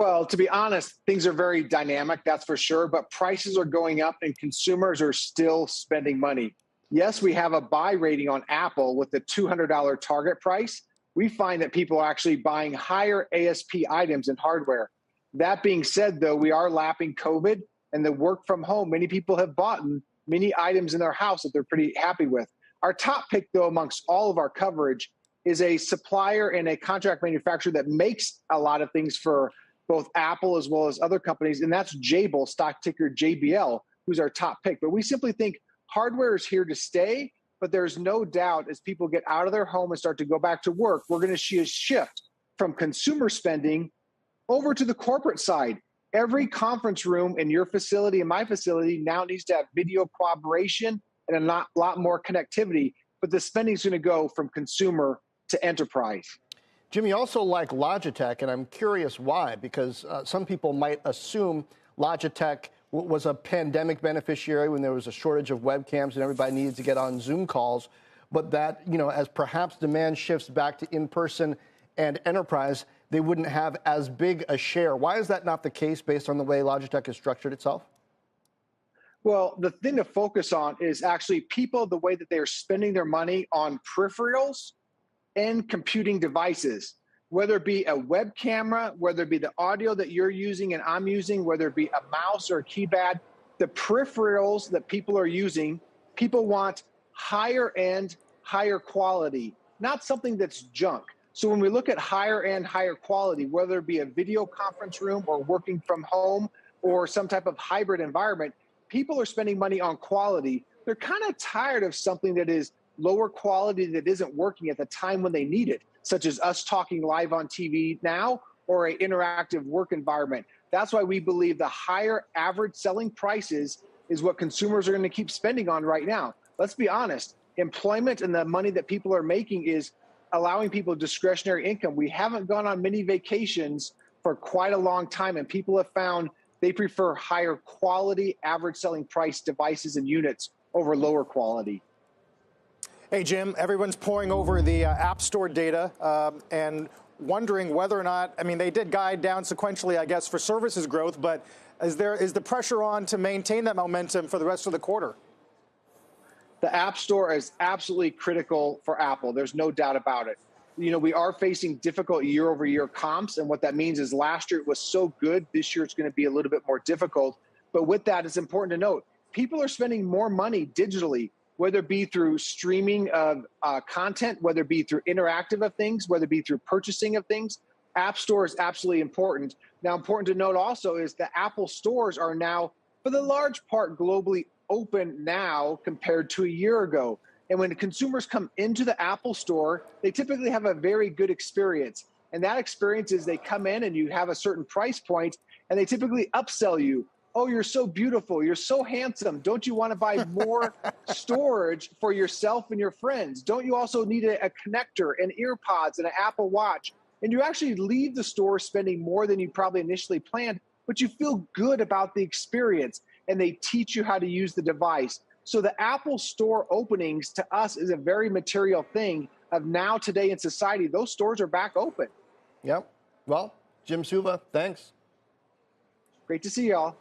Well, to be honest, things are very dynamic, that's for sure, but prices are going up and consumers are still spending money. Yes, we have a buy rating on Apple with the $200 target price. We find that people are actually buying higher ASP items and hardware. That being said, though, we are lapping COVID and the work from home. Many people have bought many items in their house that they're pretty happy with. Our top pick, though, amongst all of our coverage is a supplier and a contract manufacturer that makes a lot of things for both Apple as well as other companies, and that's JBL, stock ticker JBL, who's our top pick. But we simply think hardware is here to stay, but there's no doubt as people get out of their home and start to go back to work, we're going to see a shift from consumer spending over to the corporate side. Every conference room in your facility and my facility now needs to have video collaboration and a lot more connectivity, but the spending is going to go from consumer to enterprise. Jim, you also like Logitech, and I'm curious why, because some people might assume Logitech was a pandemic beneficiary when there was a shortage of webcams and everybody needed to get on Zoom calls, but that, as perhaps demand shifts back to in-person and enterprise, they wouldn't have as big a share. Why is that not the case based on the way Logitech has structured itself? Well, the thing to focus on is actually people, the way that they are spending their money on peripherals and computing devices, whether it be a web camera, whether it be the audio that you're using and I'm using, whether it be a mouse or a keypad, the peripherals that people are using, people want higher end, higher quality, not something that's junk. So when we look at higher end, higher quality, whether it be a video conference room or working from home or some type of hybrid environment, people are spending money on quality. They're kind of tired of something that is lower quality that isn't working at the time when they need it, such as us talking live on TV now or an interactive work environment. That's why we believe the higher average selling prices is what consumers are going to keep spending on right now. Let's be honest, employment and the money that people are making is allowing people discretionary income. We haven't gone on many vacations for quite a long time, and people have found they prefer higher quality, average selling price devices and units over lower quality. Hey, Jim, everyone's poring over the App Store data and wondering whether or not, they did guide down sequentially, I guess, for services growth, but is the pressure on to maintain that momentum for the rest of the quarter? The App Store is absolutely critical for Apple. There's no doubt about it. We are facing difficult year-over-year comps, and what that means is last year it was so good. This year it's going to be a little bit more difficult. But with that, it's important to note, people are spending more money digitally, whether it be through streaming of content, whether it be through interactive of things, whether it be through purchasing of things. App Store is absolutely important. Now, important to note also is the Apple stores are now, for the large part, globally open now compared to a year ago. And when consumers come into the Apple store, they typically have a very good experience. And that experience is they come in and you have a certain price point and they typically upsell you. Oh, you're so beautiful. You're so handsome. Don't you want to buy more storage for yourself and your friends? Don't you also need a connector and ear pods and an Apple Watch? And you actually leave the store spending more than you probably initially planned, but you feel good about the experience and they teach you how to use the device. So the Apple store openings to us is a very material thing of now today in society. Those stores are back open. Yep. Well, Jim Suva, thanks. Great to see y'all.